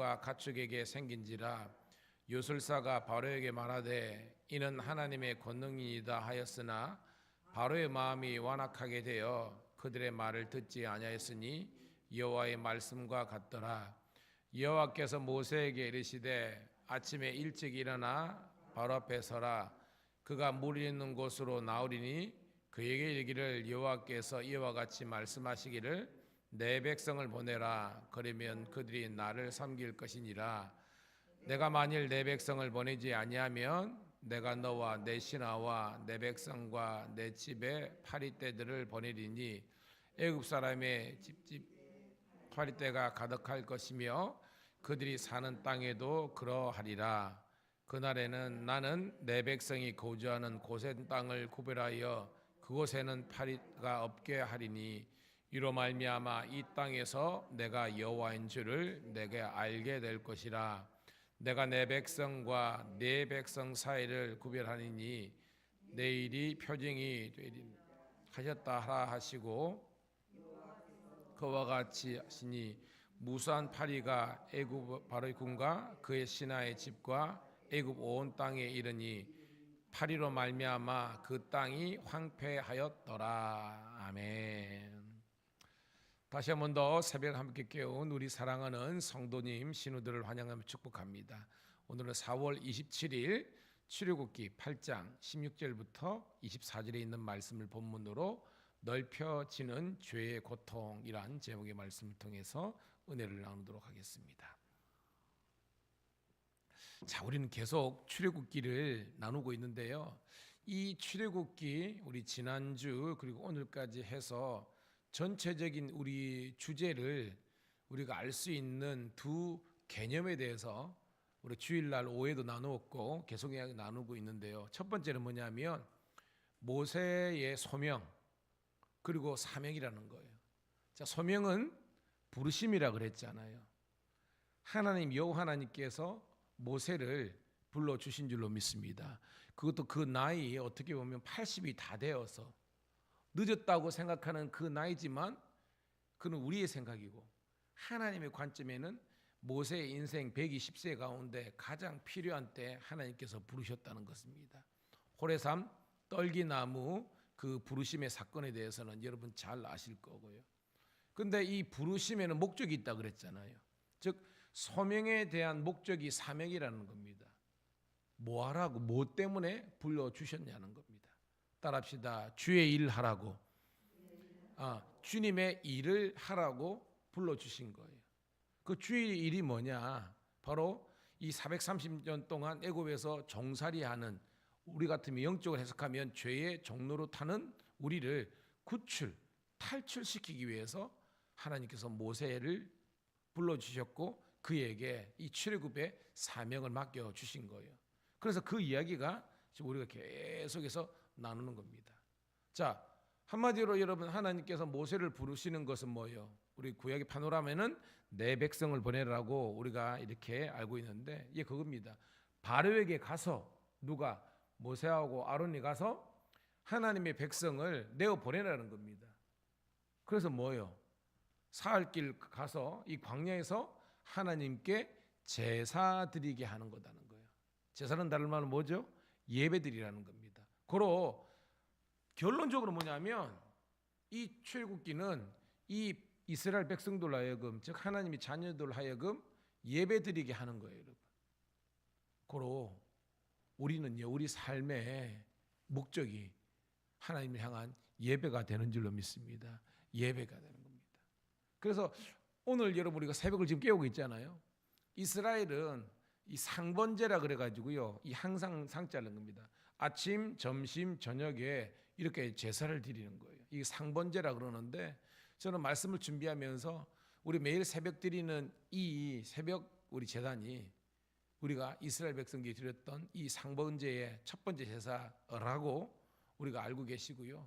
사람과 가축에게 생긴지라. 요술사가 바로에게 말하되 이는 하나님의 권능이다 하였으나 바로의 마음이 완악하게 되어 그들의 말을 듣지 아니하였으니 여호와의 말씀과 같더라. 여호와께서 모세에게 이르시되 아침에 일찍 일어나 바로 앞에 서라. 그가 물이 있는 곳으로 나오리니 그에게 이르기를 여호와께서 이와 같이 말씀하시기를 내 백성을 보내라. 그러면 그들이 나를 섬길 것이니라. 내가 만일 내 백성을 보내지 아니하면 내가 너와 내 신하와 내 백성과 내 집에 파리떼들을 보내리니 애굽 사람의 집집 파리떼가 가득할 것이며 그들이 사는 땅에도 그러하리라. 그날에는 나는 내 백성이 거주하는 고센 땅을 구별하여 그곳에는 파리가 없게 하리니 이로 말미암아 이 땅에서 내가 여호와인 줄을 내게 알게 될 것이라. 내가 내 백성과 내 백성 사이를 구별하니니 내일이 표징이 되리 하셨다 하라 하시고 그와 같이 하시니 무수한 파리가 애굽 바로의 군과 그의 신하의 집과 애굽 온 땅에 이르니 파리로 말미암아 그 땅이 황폐하였더라. 아멘. 다시 한 번 더 새벽 함께 깨운 우리 사랑하는 성도님 신우들을 환영하며 축복합니다. 오늘은 4월 27일 출애굽기 8장 16절부터 24절에 있는 말씀을 본문으로 넓혀지는 죄의 고통이란 제목의 말씀을 통해서 은혜를 나누도록 하겠습니다. 자, 우리는 계속 출애굽기를 나누고 있는데요. 이 출애굽기 우리 지난주 그리고 오늘까지 해서 전체적인 우리 주제를 우리가 알 수 있는 두 개념에 대해서 우리 주일날 오후에도 나누었고 계속 이야기 나누고 있는데요. 첫 번째는 뭐냐면 모세의 소명 그리고 사명이라는 거예요. 자, 소명은 부르심이라 그랬잖아요. 하나님 여호와 하나님께서 모세를 불러 주신 줄로 믿습니다. 그것도 그 나이 어떻게 보면 80이 다 되어서 늦었다고 생각하는 그 나이지만 그는 우리의 생각이고 하나님의 관점에는 모세의 인생 120세 가운데 가장 필요한 때 하나님께서 부르셨다는 것입니다. 호레삼 떨기나무 그 부르심의 사건에 대해서는 여러분 잘 아실 거고요. 근데 이 부르심에는 목적이 있다 그랬잖아요. 즉 소명에 대한 목적이 사명이라는 겁니다. 뭐 하라고 뭐 때문에 불러주셨냐는 겁니다. 따라합시다. 주의 일 하라고. 주님의 일을 하라고 불러주신 거예요. 그 주의 일이 뭐냐? 바로 이 430년 동안 애굽에서 종살이하는 우리 같으면 영적으로 해석하면 죄의 종로로 타는 우리를 탈출시키기 위해서 하나님께서 모세를 불러주셨고 그에게 이 출애굽의 사명을 맡겨주신 거예요. 그래서 그 이야기가 지금 우리가 계속해서 나누는 겁니다. 자, 한마디로 여러분 하나님께서 모세를 부르시는 것은 뭐예요? 우리 구약의 파노라마에는 내 백성을 보내라고 우리가 이렇게 알고 있는데 이게 그겁니다. 바로에게 가서 누가 모세하고 아론이 가서 하나님의 백성을 내어 보내라는 겁니다. 그래서 뭐예요? 사흘길 가서 이 광야에서 하나님께 제사 드리게 하는 거다는 거예요. 제사는 다른 말로 뭐죠? 예배드리라는 겁니다. 그로 결론적으로 뭐냐면 이 출애굽기는 이 이스라엘 백성들 하여금 즉 하나님의 자녀들 하여금 예배드리게 하는 거예요, 여러분. 그로 우리는요, 우리 삶의 목적이 하나님을 향한 예배가 되는 줄로 믿습니다. 예배가 되는 겁니다. 그래서 오늘 여러분 우리가 새벽을 지금 깨우고 있잖아요. 이스라엘은 이 상번제라 그래가지고요, 이 항상 상자는 겁니다. 아침, 점심, 저녁에 이렇게 제사를 드리는 거예요. 이 상번제라 그러는데 저는 말씀을 준비하면서 우리 매일 새벽 드리는 이 새벽 우리 제단이 우리가 이스라엘 백성들이 드렸던 이 상번제의 첫 번째 제사라고 우리가 알고 계시고요.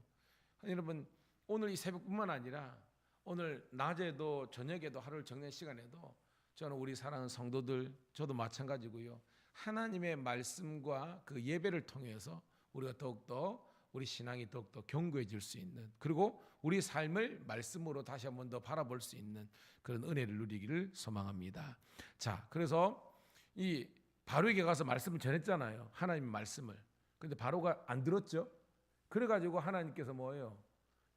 여러분 오늘 이 새벽뿐만 아니라 오늘 낮에도 저녁에도 하루를 정리한 시간에도 저는 우리 사랑하는 성도들 저도 마찬가지고요. 하나님의 말씀과 그 예배를 통해서 우리가 더욱더 우리 신앙이 더욱더 견고해질 수 있는, 그리고 우리 삶을 말씀으로 다시 한번 더 바라볼 수 있는 그런 은혜를 누리기를 소망합니다. 자, 그래서 이 바로에게 가서 말씀을 전했잖아요. 하나님의 말씀을. 근데 바로가 안 들었죠. 그래가지고 하나님께서 뭐예요?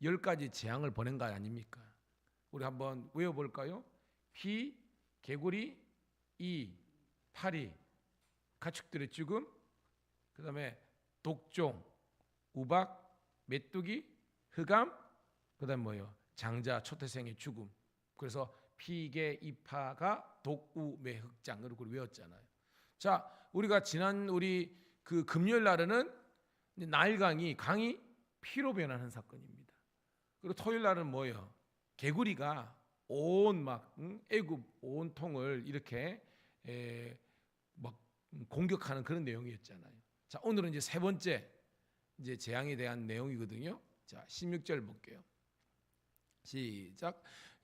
10가지 재앙을 보낸 거 아닙니까? 우리 한번 외워볼까요? 피, 개구리, 이, 파리, 가축들의 죽음, 그 다음에 독종, 우박, 메뚜기, 흑암, 그 다음에 뭐예요? 장자, 초태생의 죽음. 그래서 피계, 이파가 독우매 흑장으로 외웠잖아요. 자, 우리가 지난 우리 그 금요일 날에는 나일강이 피로 변하는 사건입니다. 그리고 토요일 날은 뭐예요? 개구리가 온 애굽 온 통을 이렇게 막 공격하는 그런 내용이었잖아요. 자, 오늘은 이제 세 번째 이제 재앙에 대한 내용이거든요. 자, 16절 볼게요. 시작.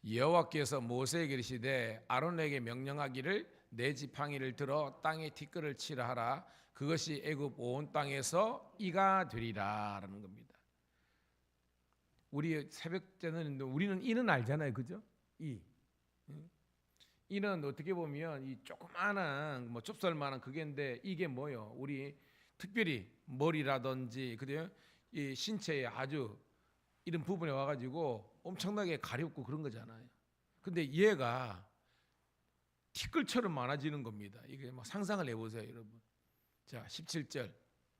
여호와께서 모세에게 이르시되 아론에게 명령하기를 내 지팡이를 들어 땅에 티끌을 치라 하라. 그것이 애굽 온 땅에서 이가 되리라라는 겁니다. 우리 새벽제는 우리는 이는 알잖아요, 그죠? 이는 어떻게 보면 이 조그마한 뭐 좁쌀만한 그게인데 이게 뭐요? 우리 특별히 머리라든지 그래요? 이 신체에 아주 이런 부분에 와가지고 엄청나게 가렵고 그런 거잖아요. 근데 얘가 티끌처럼 많아지는 겁니다. 이게 막 상상을 해보세요, 여러분. 자, 17절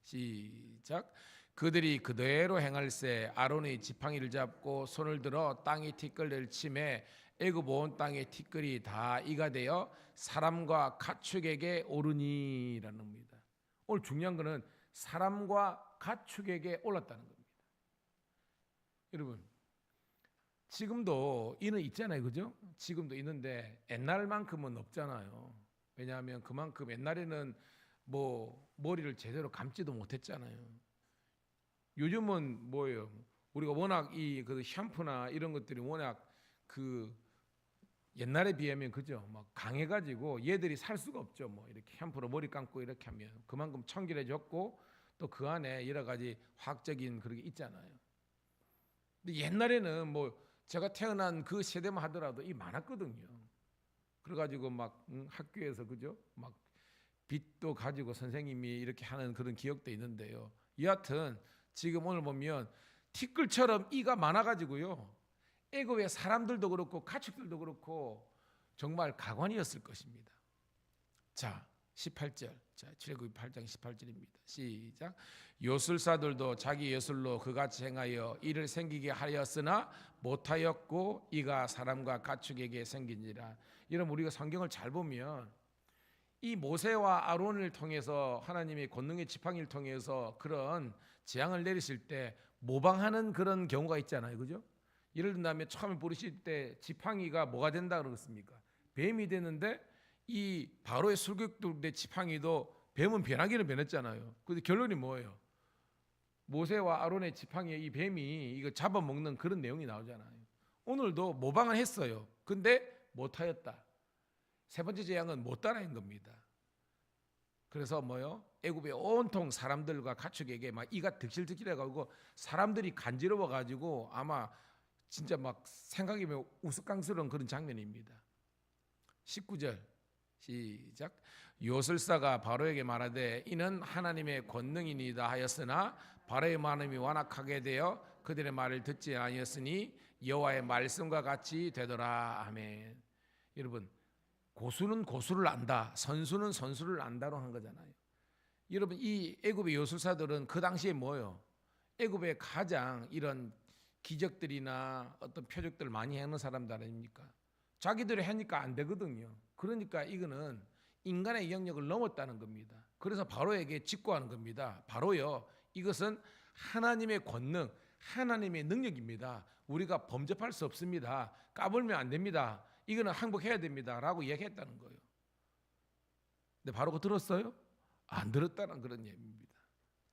시작. 그들이 그대로 행할세 아론의 지팡이를 잡고 손을 들어 땅에 티끌을 치매 애굽 온 땅의 티끌이 다 이가 되어 사람과 가축에게 오르니라는 겁니다. 오늘 중요한 것은 사람과 가축에게 올랐다는 겁니다. 여러분, 지금도 이는 있잖아요, 그죠? 지금도 있는데 옛날만큼은 없잖아요. 왜냐하면 그만큼 옛날에는 뭐 머리를 제대로 감지도 못했잖아요. 요즘은 뭐예요? 우리가 워낙 그 샴푸나 이런 것들이 워낙 그 옛날에 비하면 그죠? 막 강해가지고 얘들이 살 수가 없죠. 뭐 이렇게 샴푸로 머리 감고 이렇게 하면 그만큼 청결해졌고 또 그 안에 여러 가지 화학적인 그런 게 있잖아요. 근데 옛날에는 뭐 제가 태어난 그 세대만 하더라도 이 많았거든요. 그래가지고 막 학교에서 그죠? 막 빗도 가지고 선생님이 이렇게 하는 그런 기억도 있는데요. 여하튼 지금 오늘 보면 티끌처럼 이가 많아가지고요. 애굽의 사람들도 그렇고 가축들도 그렇고 정말 가관이었을 것입니다. 자, 18절. 자, 출애굽기 8장 18절입니다. 시작. 요술사들도 자기 예술로 그같이 행하여 이를 생기게 하였으나 못하였고 이가 사람과 가축에게 생긴지라. 이런 우리가 성경을 잘 보면 이 모세와 아론을 통해서 하나님의 권능의 지팡이를 통해서 그런 재앙을 내리실 때 모방하는 그런 경우가 있잖아요, 그죠? 예를 든다면 처음에 부르실 때 지팡이가 뭐가 된다 그러겠습니까? 뱀이 되는데 이 바로의 술객들의 지팡이도 뱀은 변하기는 변했잖아요. 근데 결론이 뭐예요? 모세와 아론의 지팡이에 이 뱀이 이거 잡아먹는 그런 내용이 나오잖아요. 오늘도 모방을 했어요. 근데 못하였다. 세 번째 재앙은 못 따라한 겁니다. 그래서 뭐요? 애굽의 온통 사람들과 가축에게 막 이가 득실득실해가지고 사람들이 간지러워가지고 아마 진짜 막 생각이면 우스꽝스러운 그런 장면입니다. 19절 시작. 요술사가 바로에게 말하되 이는 하나님의 권능이니이다 하였으나 바로의 마음이 완악하게 되어 그들의 말을 듣지 아니었으니 여호와의 말씀과 같이 되더라. 아멘. 여러분, 고수는 고수를 안다, 선수는 선수를 안다로 한 거잖아요. 여러분, 이 애굽의 요술사들은 그 당시에 뭐예요? 애굽의 가장 이런 기적들이나 어떤 표적들을 많이 해놓은 사람들 아닙니까? 자기들이 하니까 안 되거든요. 그러니까 이거는 인간의 영역을 넘었다는 겁니다. 그래서 바로에게 직고하는 겁니다. 바로요, 이것은 하나님의 권능, 하나님의 능력입니다. 우리가 범접할 수 없습니다. 까불면 안 됩니다. 이거는 항복해야 됩니다 라고 이야기했다는 거예요. 근데 바로가 들었어요? 안 들었다는 그런 얘기입니다.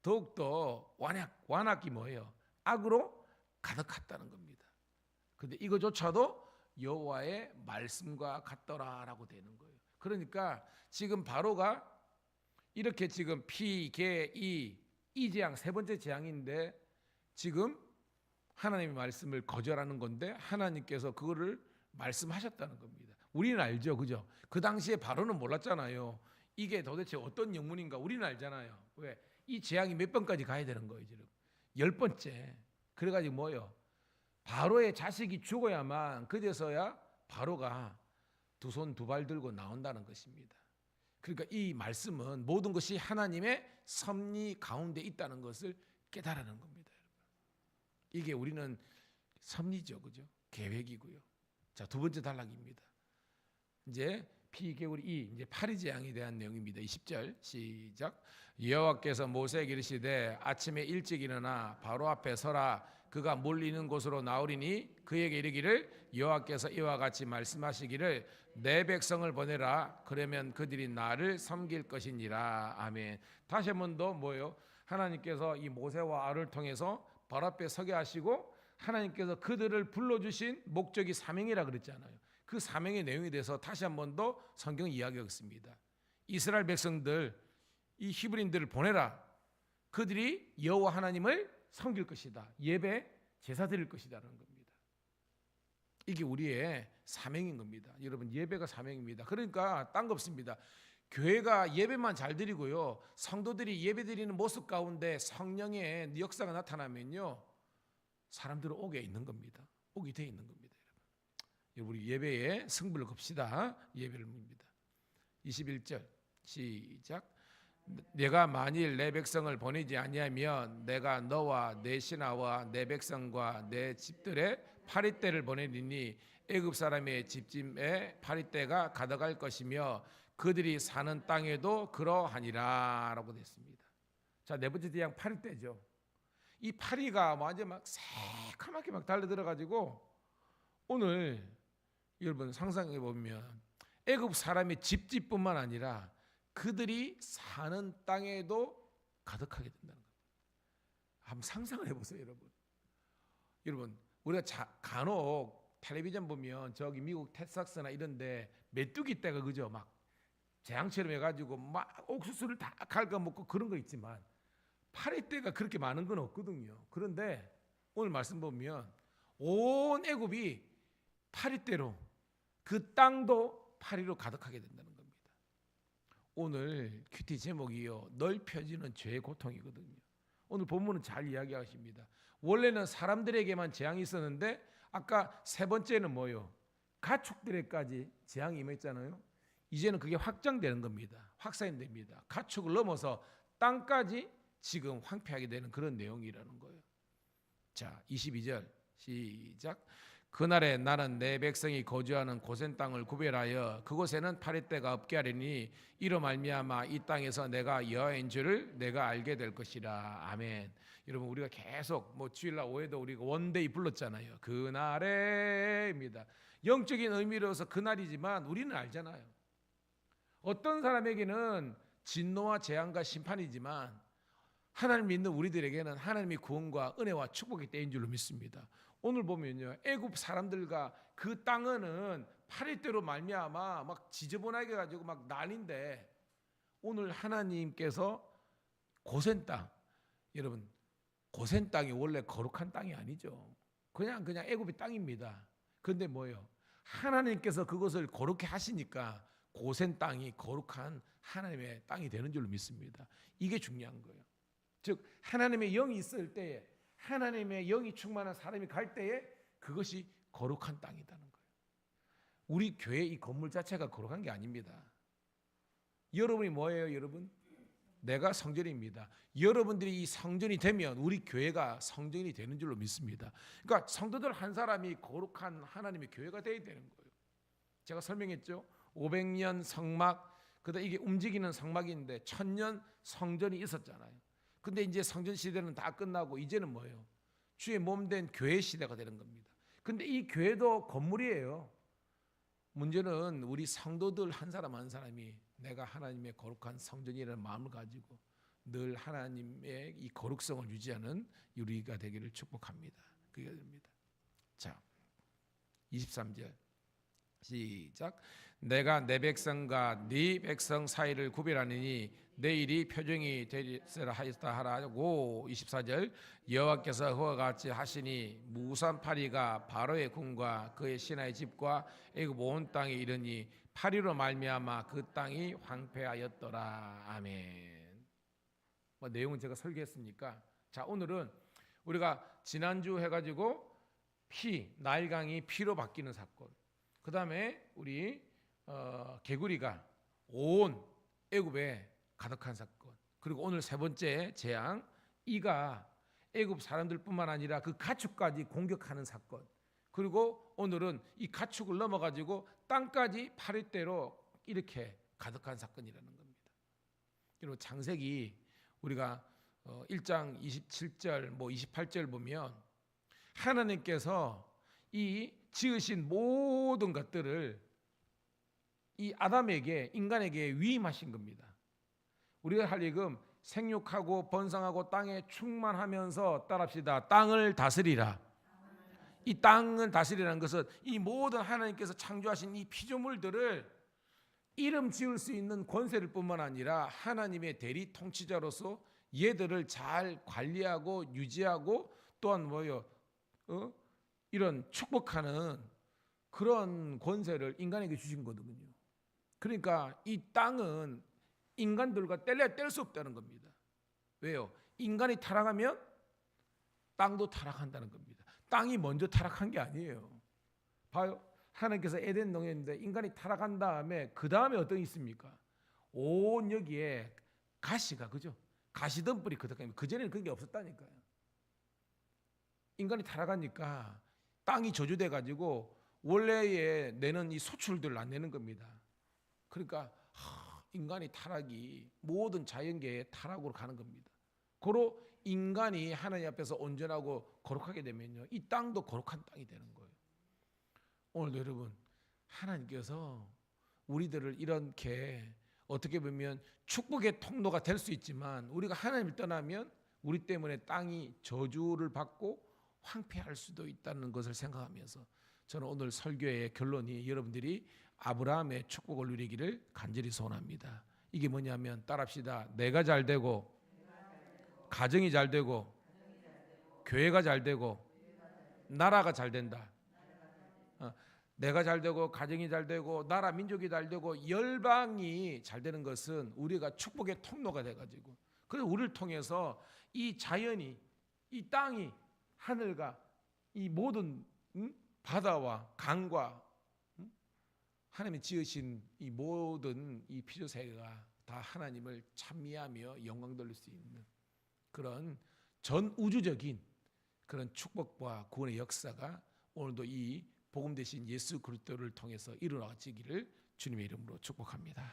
더욱더 완악이 뭐예요? 악으로 가득했다는 겁니다. 근데 이거조차도 여호와의 말씀과 같더라라고 되는 거예요. 그러니까 지금 바로가 이렇게 지금 피, 개, 이 재앙 세 번째 재앙인데 지금 하나님의 말씀을 거절하는 건데 하나님께서 그거를 말씀하셨다는 겁니다. 우리는 알죠, 그죠? 그 당시에 바로는 몰랐잖아요. 이게 도대체 어떤 영문인가 우리는 알잖아요. 왜? 이 재앙이 몇 번까지 가야 되는 거예요, 지금? 10번째. 그래가지고 뭐요? 바로의 자식이 죽어야만 그제서야 바로가 두 손 두 발 들고 나온다는 것입니다. 그러니까 이 말씀은 모든 것이 하나님의 섭리 가운데 있다는 것을 깨달아는 겁니다. 이게 우리는 섭리죠, 그죠? 계획이고요. 자, 두 번째 단락입니다. 이제 피개울이 이제 파리 재앙에 대한 내용입니다. 20절 시작. 여호와께서 모세에게 이르시되 아침에 일찍 일어나 바로 앞에 서라. 그가 몰리는 곳으로 나오리니 그에게 이르기를 여호와께서 이와 같이 말씀하시기를 내 백성을 보내라. 그러면 그들이 나를 섬길 것이니라. 아멘. 다시 한 번 더 뭐예요? 하나님께서 이 모세와 아론을 통해서 바로 앞에 서게 하시고 하나님께서 그들을 불러주신 목적이 사명이라 그랬잖아요. 그 사명의 내용에 대해서 다시 한 번 더 성경 이야기하겠습니다. 이스라엘 백성들, 이 히브리인들을 보내라. 그들이 여호와 하나님을 섬길 것이다. 예배, 제사 드릴 것이다라는 겁니다. 이게 우리의 사명인 겁니다. 여러분, 예배가 사명입니다. 그러니까 딴 거 없습니다. 교회가 예배만 잘 드리고요, 성도들이 예배 드리는 모습 가운데 성령의 역사가 나타나면요, 사람들은 오게 있는 겁니다. 오게 돼 있는 겁니다. 여러분, 우리 예배에 승부를 겁시다. 예배를 봅니다. 21절 시작. 내가 만일 내 백성을 보내지 아니하면 내가 너와 내 신하와 내 백성과 내 집들의 파리떼를 보내리니 애굽 사람의 집집에 파리떼가 가득할 것이며 그들이 사는 땅에도 그러하니라 라고 됐습니다. 자, 네 번째 대양 파리떼죠. 이 파리가 완전 막 새카맣게 막 달려들어가지고 오늘 여러분 상상해 보면 애굽 사람의 집집뿐만 아니라 그들이 사는 땅에도 가득하게 된다는 겁니다. 한번 상상을 해보세요, 여러분. 여러분, 우리가 간혹 텔레비전 보면 저기 미국 텍사스나 이런데 메뚜기 떼가 그죠? 막 재앙처럼 해가지고 막 옥수수를 다 갉아먹고 그런 거 있지만 파리떼가 그렇게 많은 건 없거든요. 그런데 오늘 말씀 보면 온 애굽이 파리떼로, 그 땅도 파리로 가득하게 된다는 겁니다. 오늘 큐티 제목이요, 넓혀지는 죄의 고통이거든요. 오늘 본문은 잘 이야기하십니다. 원래는 사람들에게만 재앙이 있었는데 아까 세 번째는 뭐요? 가축들에까지 재앙이 임했잖아요. 이제는 그게 확장되는 겁니다. 확산됩니다. 가축을 넘어서 땅까지 지금 황폐하게 되는 그런 내용이라는 거예요. 자, 22절 시작. 그날에 나는 내 백성이 거주하는 고센 땅을 구별하여 그곳에는 파리떼가 없게 하리니 이로 말미암아 이 땅에서 내가 여호와인 줄을 내가 알게 될 것이라. 아멘. 여러분, 우리가 계속 주일날 오해도 우리가 원데이 불렀잖아요. 그날에입니다. 영적인 의미로서 그날이지만 우리는 알잖아요. 어떤 사람에게는 진노와 재앙과 심판이지만 하나님 믿는 우리들에게는 하나님의 구원과 은혜와 축복의 때인 줄로 믿습니다. 오늘 보면요, 애굽 사람들과 그 땅은 파리떼로 말미암아 막 지저분하게 가지고 막 난인데 오늘 하나님께서 고센 땅, 여러분 고센 땅이 원래 거룩한 땅이 아니죠. 그냥 애굽의 땅입니다. 그런데 뭐예요? 하나님께서 그것을 거룩해 하시니까 고센 땅이 거룩한 하나님의 땅이 되는 줄로 믿습니다. 이게 중요한 거예요. 즉 하나님의 영이 있을 때에, 하나님의 영이 충만한 사람이 갈 때에 그것이 거룩한 땅이라는 거예요. 우리 교회 이 건물 자체가 거룩한 게 아닙니다. 여러분이 뭐예요, 여러분? 내가 성전입니다. 여러분들이 이 성전이 되면 우리 교회가 성전이 되는 줄로 믿습니다. 그러니까 성도들 한 사람이 거룩한 하나님의 교회가 되어야 되는 거예요. 제가 설명했죠. 500년 성막, 그다음 이게 움직이는 성막인데 1000년 성전이 있었잖아요. 근데 이제 성전 시대는 다 끝나고 이제는 뭐예요? 주의 몸된 교회 시대가 되는 겁니다. 근데 이 교회도 건물이에요. 문제는 우리 성도들 한 사람 한 사람이 내가 하나님의 거룩한 성전이라는 마음을 가지고 늘 하나님의 이 거룩성을 유지하는 우리가 되기를 축복합니다. 그게 됩니다. 자, 23절 시작. 내가 내 백성과 네 백성 사이를 구별하느니 내 일이 표정이 되리라 하였다 하라고. 24절. 여호와께서 그와 같이 하시니 무산 파리가 바로의 궁과 그의 신하의 집과 애굽 온 땅에 이르니 파리로 말미암아 그 땅이 황폐하였더라. 아멘. 내용은 제가 설계했으니까, 자, 오늘은 우리가 지난주 해가지고 나일강이 피로 바뀌는 사건, 그 다음에 우리 개구리가 온 애굽에 가득한 사건, 그리고 오늘 세 번째 재앙, 이가 애굽 사람들뿐만 아니라 그 가축까지 공격하는 사건, 그리고 오늘은 이 가축을 넘어가지고 땅까지 파리대로 이렇게 가득한 사건이라는 겁니다. 그리고 창세기 우리가 1장 27절 28절 보면 하나님께서 이 지으신 모든 것들을 이 아담에게, 인간에게 위임하신 겁니다. 우리가 하여금 생육하고 번성하고 땅에 충만하면서 따라합시다. 땅을 다스리라. 이 땅을 다스리라는 것은 이 모든 하나님께서 창조하신 이 피조물들을 이름 지을 수 있는 권세를 뿐만 아니라 하나님의 대리 통치자로서 얘들을 잘 관리하고 유지하고 또한 이런 축복하는 그런 권세를 인간에게 주신 거거든요. 그러니까 이 땅은 인간들과 뗄래야 뗄 수 없다는 겁니다. 왜요? 인간이 타락하면 땅도 타락한다는 겁니다. 땅이 먼저 타락한 게 아니에요. 봐요. 하나님께서 에덴 동에있는데 인간이 타락한 다음에 그 다음에 어떤 게 있습니까? 온 여기에 가시가, 그죠? 가시덤불이 그득합니다. 그전에는 그런 게 없었다니까요. 인간이 타락하니까 땅이 저주돼 가지고 원래에 내는 이 소출들을 안 내는 겁니다. 그러니까 인간이 타락이 모든 자연계의 타락으로 가는 겁니다. 고로 인간이 하나님 앞에서 온전하고 거룩하게 되면요, 이 땅도 거룩한 땅이 되는 거예요. 오늘 여러분, 하나님께서 우리들을 이렇게 어떻게 보면 축복의 통로가 될 수 있지만 우리가 하나님을 떠나면 우리 때문에 땅이 저주를 받고 황폐할 수도 있다는 것을 생각하면서 저는 오늘 설교의 결론이 여러분들이 아브라함의 축복을 누리기를 간절히 소원합니다. 이게 뭐냐면 따라합시다. 내가 잘 되고 가정이 잘 되고 교회가 잘 되고 나라가 잘 된다. 내가 잘 되고 가정이 잘 되고 나라 민족이 잘 되고 열방이 잘 되는 것은 우리가 축복의 통로가 돼가지고, 그래서 우리를 통해서 이 자연이, 이 땅이, 하늘과 이 모든 바다와 강과 하나님이 지으신 이 모든 이 피조세계가 다 하나님을 찬미하며 영광 돌릴 수 있는 그런 전 우주적인 그런 축복과 구원의 역사가 오늘도 이 복음 되신 예수 그리스도를 통해서 일어나지기를 주님의 이름으로 축복합니다.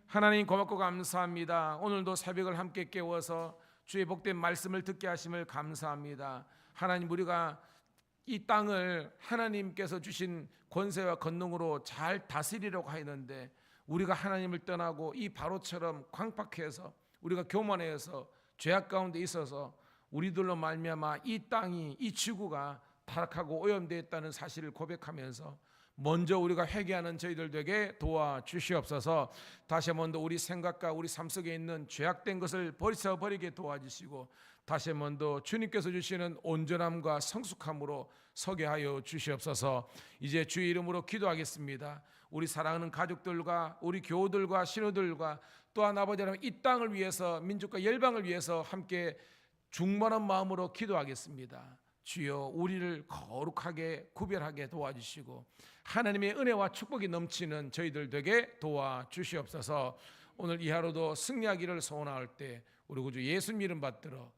하나님 고맙고 감사합니다. 오늘도 새벽을 함께 깨워서 주의 복된 말씀을 듣게 하심을 감사합니다. 하나님, 우리가 이 땅을 하나님께서 주신 권세와 권능으로 잘 다스리려고 하였는데 우리가 하나님을 떠나고 이 바로처럼 광팍해서 우리가 교만해서 죄악 가운데 있어서 우리들로 말미암아 이 땅이, 이 지구가 타락하고 오염되었다는 사실을 고백하면서 먼저 우리가 회개하는 저희들 되게 도와주시옵소서. 다시 한번 더 우리 생각과 우리 삶 속에 있는 죄악된 것을 버리게 도와주시고 다시 한번 더 주님께서 주시는 온전함과 성숙함으로 서게 하여 주시옵소서. 이제 주의 이름으로 기도하겠습니다. 우리 사랑하는 가족들과 우리 교우들과 신우들과 또한 아버지 하나님 이 땅을 위해서, 민족과 열방을 위해서 함께 충만한 마음으로 기도하겠습니다. 주여, 우리를 거룩하게 구별하게 도와주시고 하나님의 은혜와 축복이 넘치는 저희들 되게 도와주시옵소서. 오늘 이 하루도 승리하기를 소원할 때 우리 구주 예수님 이름 받들어